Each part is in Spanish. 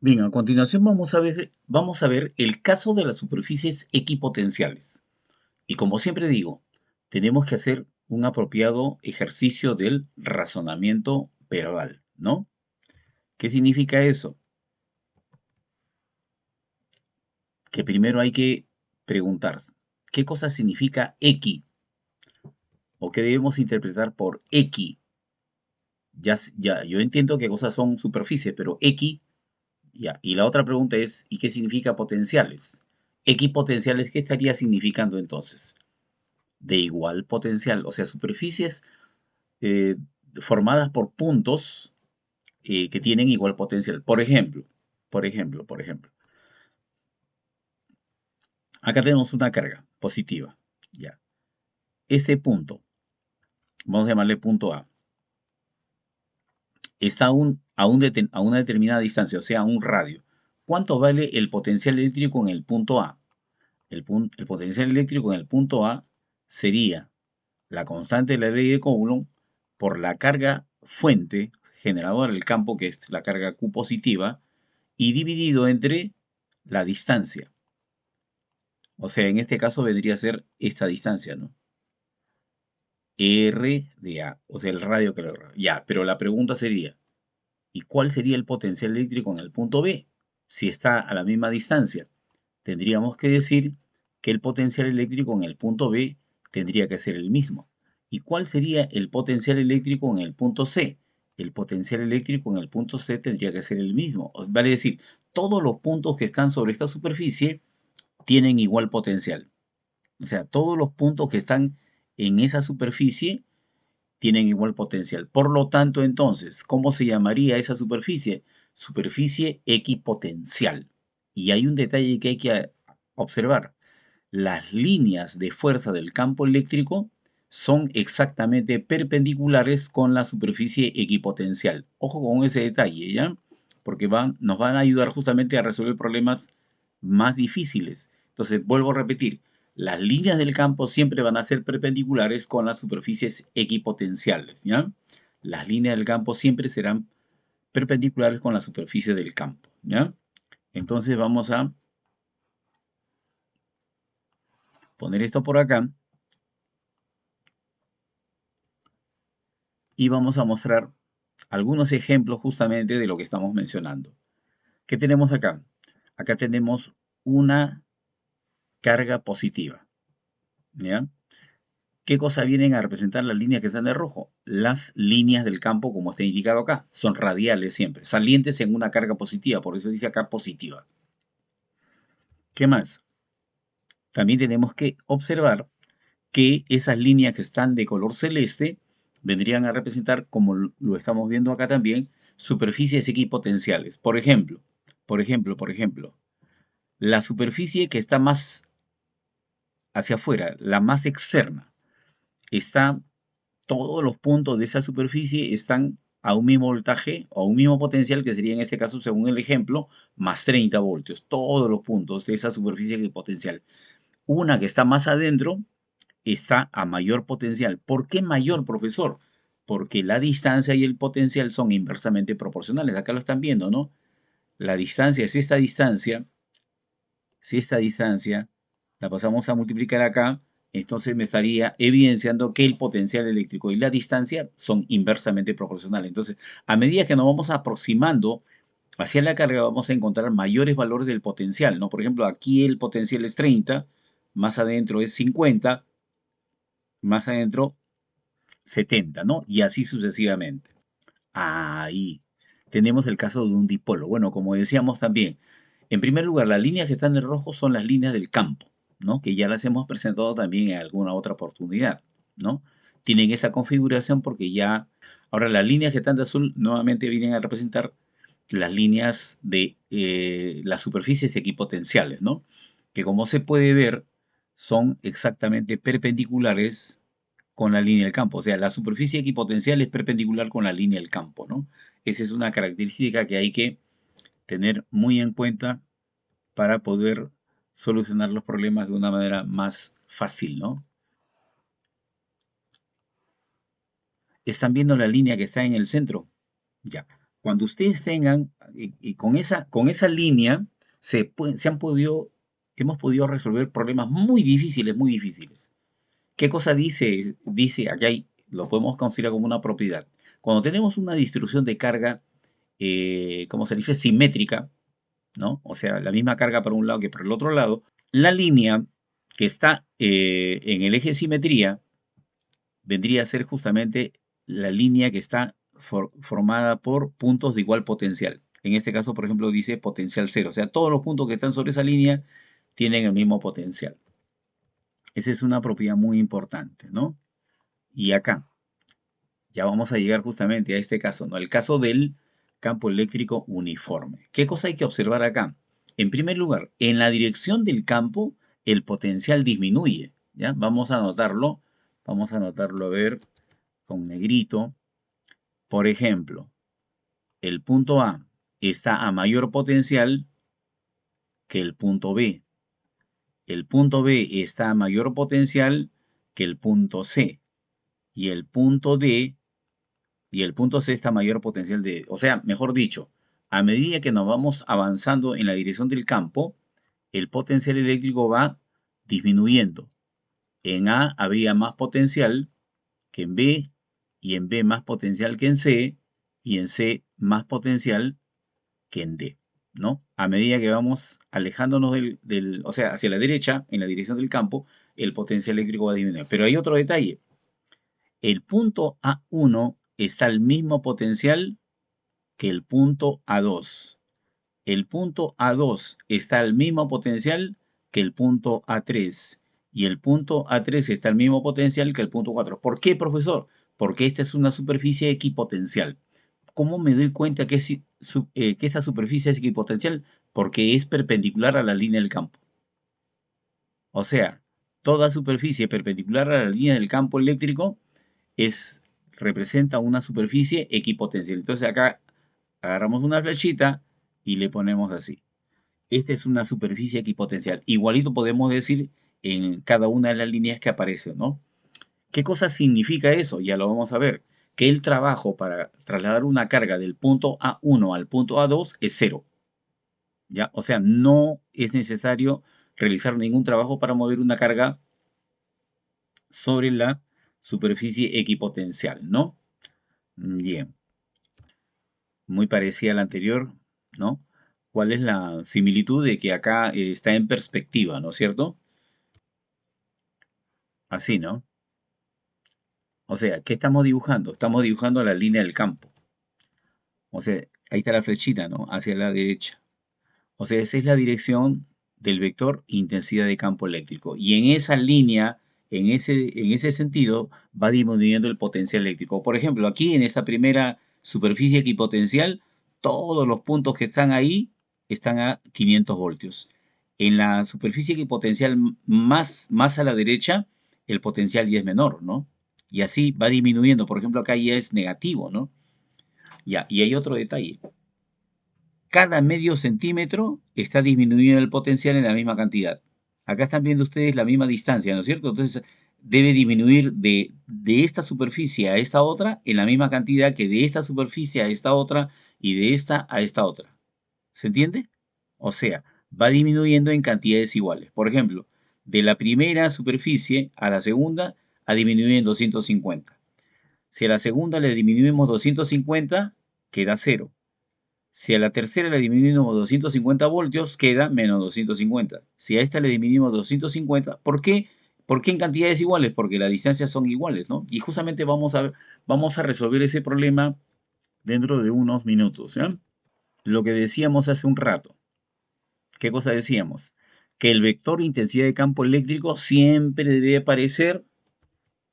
Bien, a continuación vamos a ver el caso de las superficies equipotenciales. Y como siempre digo, tenemos que hacer un apropiado ejercicio del razonamiento verbal, ¿no? ¿Qué significa eso? Que primero hay que preguntarse, ¿qué cosa significa equi? ¿O qué debemos interpretar por equi? Ya, yo entiendo qué cosas son superficies, pero equi, ya. Y la otra pregunta es, ¿y qué significa potenciales? Equipotenciales, ¿qué estaría significando entonces? De igual potencial, o sea, superficies eh, formadas por puntos que tienen igual potencial. Por ejemplo, acá tenemos una carga positiva, ya. Este punto, vamos a llamarle punto A, está a una determinada distancia, o sea, a un radio. ¿Cuánto vale el potencial eléctrico en el punto A? El potencial eléctrico en el punto A sería la constante de la ley de Coulomb por la carga fuente generadora del campo, que es la carga Q positiva, y dividido entre la distancia. O sea, en este caso vendría a ser esta distancia, ¿no? R de A, o sea, el radio que lo... Ya, pero la pregunta sería, ¿y cuál sería el potencial eléctrico en el punto B? Si está a la misma distancia, tendríamos que decir que el potencial eléctrico en el punto B tendría que ser el mismo. ¿Y cuál sería el potencial eléctrico en el punto C? El potencial eléctrico en el punto C tendría que ser el mismo. Vale decir, todos los puntos que están sobre esta superficie tienen igual potencial. O sea, todos los puntos que están en esa superficie tienen igual potencial. Por lo tanto, entonces, ¿cómo se llamaría esa superficie? Superficie equipotencial. Y hay un detalle que hay que observar. Las líneas de fuerza del campo eléctrico son exactamente perpendiculares con la superficie equipotencial. Ojo con ese detalle, ¿ya? Porque nos van a ayudar justamente a resolver problemas más difíciles. Entonces, vuelvo a repetir, las líneas del campo siempre van a ser perpendiculares con las superficies equipotenciales, ¿ya? Las líneas del campo siempre serán perpendiculares con la superficie del campo, ¿ya? Entonces vamos a poner esto por acá y vamos a mostrar algunos ejemplos justamente de lo que estamos mencionando. ¿Qué tenemos acá? Acá tenemos una carga positiva, ¿ya? ¿Qué cosa vienen a representar las líneas que están de rojo? Las líneas del campo, como está indicado acá, son radiales siempre, salientes en una carga positiva, por eso dice acá positiva. ¿Qué más? También tenemos que observar que esas líneas que están de color celeste vendrían a representar, como lo estamos viendo acá también, superficies equipotenciales. Por ejemplo, la superficie que está más hacia afuera, la más externa, está, todos los puntos de esa superficie están a un mismo voltaje o a un mismo potencial, que sería en este caso, según el ejemplo, más 30 voltios. Todos los puntos de esa superficie equipotencial. Una que está más adentro está a mayor potencial. ¿Por qué mayor, profesor? Porque la distancia y el potencial son inversamente proporcionales. Acá lo están viendo, ¿no? La distancia, si esta distancia la pasamos a multiplicar acá, entonces me estaría evidenciando que el potencial eléctrico y la distancia son inversamente proporcionales. Entonces, a medida que nos vamos aproximando hacia la carga, vamos a encontrar mayores valores del potencial, ¿no? Por ejemplo, aquí el potencial es 30, más adentro es 50, más adentro 70, ¿no? Y así sucesivamente. Ahí tenemos el caso de un dipolo. Bueno, como decíamos también, en primer lugar, las líneas que están en rojo son las líneas del campo, ¿no? Que ya las hemos presentado también en alguna otra oportunidad, ¿no? Tienen esa configuración porque ya... Ahora, las líneas que están de azul nuevamente vienen a representar las líneas de las superficies equipotenciales, ¿no? Que como se puede ver, son exactamente perpendiculares con la línea del campo. O sea, la superficie equipotencial es perpendicular con la línea del campo, ¿no? Esa es una característica que hay que tener muy en cuenta para poder solucionar los problemas de una manera más fácil, ¿no? ¿Están viendo la línea que está en el centro? Ya. Cuando ustedes tengan, y con esa línea, hemos podido resolver problemas muy difíciles, muy difíciles. ¿Qué cosa dice? Dice, aquí lo podemos considerar como una propiedad. Cuando tenemos una distribución de carga, como se dice, simétrica, ¿no? O sea, la misma carga para un lado que para el otro lado, la línea que está en el eje de simetría vendría a ser justamente la línea que está formada por puntos de igual potencial. En este caso, por ejemplo, dice potencial cero. O sea, todos los puntos que están sobre esa línea tienen el mismo potencial. Esa es una propiedad muy importante, ¿no? Y acá, ya vamos a llegar justamente a este caso, ¿no? El caso del campo eléctrico uniforme. ¿Qué cosa hay que observar acá? En primer lugar, en la dirección del campo, el potencial disminuye, ¿ya? Vamos a anotarlo, a ver, con negrito. Por ejemplo, el punto A está a mayor potencial que el punto B. El punto B está a mayor potencial que el punto C. Y el punto D y el punto C está a mayor potencial de... O sea, mejor dicho, a medida que nos vamos avanzando en la dirección del campo, el potencial eléctrico va disminuyendo. En A habría más potencial que en B, y en B más potencial que en C, y en C más potencial que en D, ¿no? A medida que vamos alejándonos o sea, hacia la derecha, en la dirección del campo, el potencial eléctrico va a disminuir. Pero hay otro detalle. El punto A1 está al mismo potencial que el punto A2. El punto A2 está al mismo potencial que el punto A3. Y el punto A3 está al mismo potencial que el punto 4. ¿Por qué, profesor? Porque esta es una superficie equipotencial. ¿Cómo me doy cuenta que esta superficie es equipotencial? Porque es perpendicular a la línea del campo. O sea, toda superficie perpendicular a la línea del campo eléctrico representa una superficie equipotencial. Entonces acá agarramos una flechita y le ponemos así. Esta es una superficie equipotencial. Igualito podemos decir en cada una de las líneas que aparecen, ¿no? ¿Qué cosa significa eso? Ya lo vamos a ver. Que el trabajo para trasladar una carga del punto A1 al punto A2 es cero. ¿Ya? O sea, no es necesario realizar ningún trabajo para mover una carga sobre la superficie equipotencial, ¿no? Bien, muy parecida a la anterior, ¿no? ¿Cuál es la similitud de que acá está en perspectiva, ¿no es cierto? Así, ¿no? O sea, ¿qué estamos dibujando? Estamos dibujando la línea del campo. O sea, ahí está la flechita, ¿no? Hacia la derecha. O sea, esa es la dirección del vector intensidad de campo eléctrico. Y en esa línea, en ese sentido, va disminuyendo el potencial eléctrico. Por ejemplo, aquí en esta primera superficie equipotencial, todos los puntos que están ahí están a 500 voltios. En la superficie equipotencial más a la derecha, el potencial ya es menor, ¿no? Y así va disminuyendo. Por ejemplo, acá ya es negativo, ¿no? Ya, y hay otro detalle. Cada medio centímetro está disminuyendo el potencial en la misma cantidad. Acá están viendo ustedes la misma distancia, ¿no es cierto? Entonces debe disminuir de esta superficie a esta otra en la misma cantidad que de esta superficie a esta otra y de esta a esta otra. ¿Se entiende? O sea, va disminuyendo en cantidades iguales. Por ejemplo, de la primera superficie a la segunda ha disminuido en 250. Si a la segunda le disminuimos 250, queda cero. Si a la tercera le disminuimos 250 voltios, queda menos 250. Si a esta le disminuimos 250, ¿por qué? ¿Por qué en cantidades iguales? Porque las distancias son iguales, ¿no? Y justamente vamos a resolver ese problema dentro de unos minutos, ¿ya? Lo que decíamos hace un rato. ¿Qué cosa decíamos? Que el vector intensidad de campo eléctrico siempre debe aparecer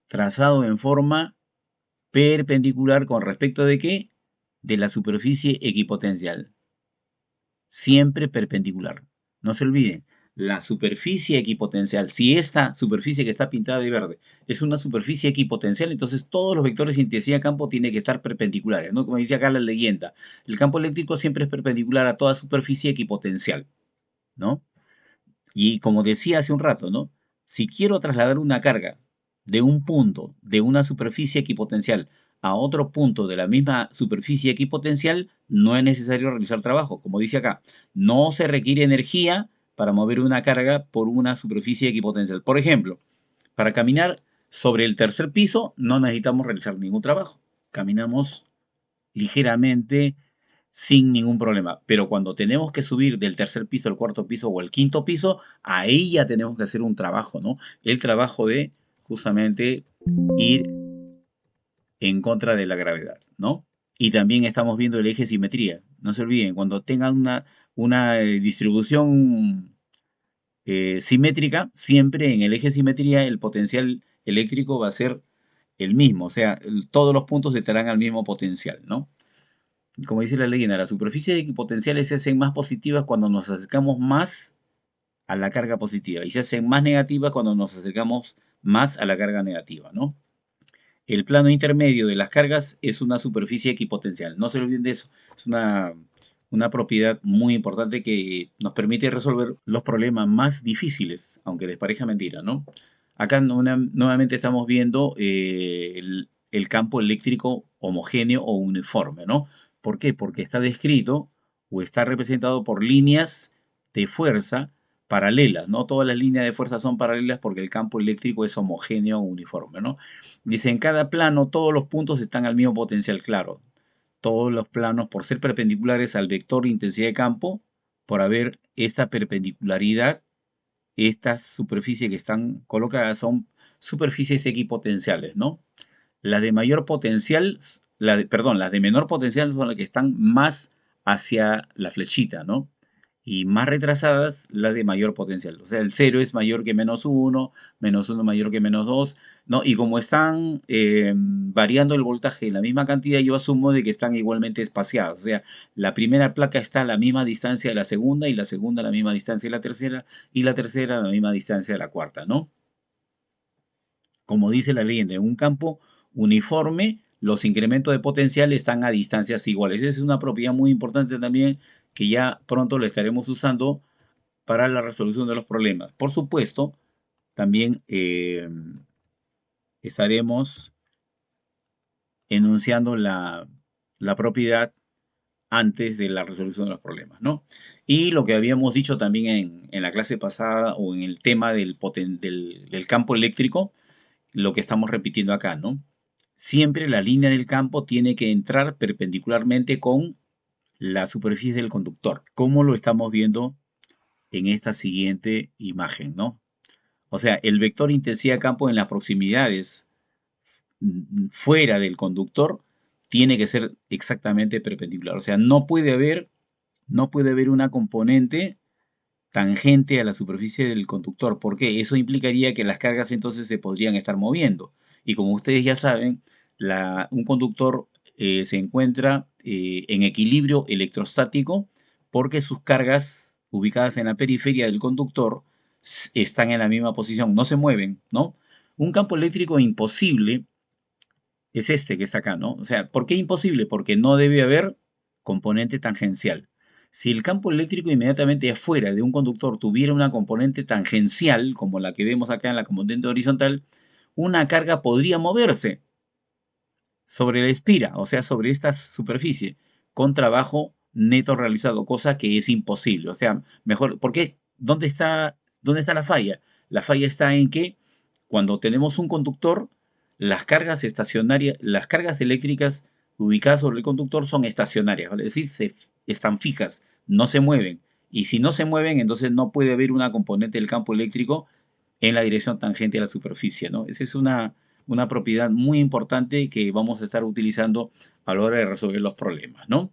trazado en forma perpendicular con respecto de qué? De la superficie equipotencial. Siempre perpendicular. No se olviden, la superficie equipotencial, si esta superficie que está pintada de verde es una superficie equipotencial, entonces todos los vectores de intensidad de campo tienen que estar perpendiculares, ¿no? Como dice acá la leyenda, el campo eléctrico siempre es perpendicular a toda superficie equipotencial, ¿no? Y como decía hace un rato, ¿no? Si quiero trasladar una carga de un punto de una superficie equipotencial a otro punto de la misma superficie equipotencial, no es necesario realizar trabajo. Como dice acá, no se requiere energía para mover una carga por una superficie equipotencial. Por ejemplo, para caminar sobre el tercer piso no necesitamos realizar ningún trabajo. Caminamos ligeramente sin ningún problema. Pero cuando tenemos que subir del tercer piso al cuarto piso o al quinto piso, ahí ya tenemos que hacer un trabajo, ¿no? El trabajo de justamente ir en contra de la gravedad, ¿no? Y también estamos viendo el eje de simetría. No se olviden, cuando tengan una distribución simétrica, siempre en el eje de simetría el potencial eléctrico va a ser el mismo, o sea, todos los puntos estarán al mismo potencial, ¿no? Como dice la leyenda, las superficies equipotenciales se hacen más positivas cuando nos acercamos más a la carga positiva y se hacen más negativas cuando nos acercamos más a la carga negativa, ¿no? El plano intermedio de las cargas es una superficie equipotencial. No se olviden de eso. Es una propiedad muy importante que nos permite resolver los problemas más difíciles, aunque les parezca mentira, ¿no? Acá nuevamente estamos viendo el campo eléctrico homogéneo o uniforme, ¿no? ¿Por qué? Porque está descrito o está representado por líneas de fuerza paralelas. No todas las líneas de fuerza son paralelas porque el campo eléctrico es homogéneo o uniforme, ¿no? Dice, en cada plano todos los puntos están al mismo potencial, claro. Todos los planos, por ser perpendiculares al vector de intensidad de campo, por haber esta perpendicularidad, estas superficies que están colocadas son superficies equipotenciales, ¿no? Las de mayor potencial, perdón, las de menor potencial son las que están más hacia la flechita, ¿no? Y más retrasadas las de mayor potencial. O sea, el 0 es mayor que menos uno mayor que menos 2, ¿no? Y como están variando el voltaje en la misma cantidad, yo asumo de que están igualmente espaciadas. O sea, la primera placa está a la misma distancia de la segunda, y la segunda a la misma distancia de la tercera, y la tercera a la misma distancia de la cuarta, ¿no? Como dice la leyenda, en un campo uniforme, los incrementos de potencial están a distancias iguales. Esa es una propiedad muy importante también que ya pronto lo estaremos usando para la resolución de los problemas. Por supuesto, también estaremos enunciando la propiedad antes de la resolución de los problemas, ¿no? Y lo que habíamos dicho también en la clase pasada o en el tema del campo eléctrico, lo que estamos repitiendo acá, ¿no? Siempre la línea del campo tiene que entrar perpendicularmente con la superficie del conductor, como lo estamos viendo en esta siguiente imagen, ¿no? O sea, el vector intensidad de campo en las proximidades fuera del conductor tiene que ser exactamente perpendicular. O sea, no puede haber una componente tangente a la superficie del conductor. ¿Por qué? Eso implicaría que las cargas entonces se podrían estar moviendo. Y como ustedes ya saben, un conductor se encuentra en equilibrio electrostático porque sus cargas ubicadas en la periferia del conductor están en la misma posición, no se mueven, ¿no? Un campo eléctrico imposible es este que está acá, ¿no? O sea, ¿por qué imposible? Porque no debe haber componente tangencial. Si el campo eléctrico inmediatamente afuera de un conductor tuviera una componente tangencial, como la que vemos acá en la componente horizontal, una carga podría moverse sobre la espira, o sea, sobre esta superficie, con trabajo neto realizado, cosa que es imposible. O sea, mejor, ¿por qué? ¿Dónde está la falla? La falla está en que cuando tenemos un conductor, las cargas estacionarias, las cargas eléctricas ubicadas sobre el conductor son estacionarias, ¿vale? Es decir, están fijas, no se mueven. Y si no se mueven, entonces no puede haber una componente del campo eléctrico en la dirección tangente a la superficie, ¿no? Esa es una propiedad muy importante que vamos a estar utilizando a la hora de resolver los problemas, ¿no?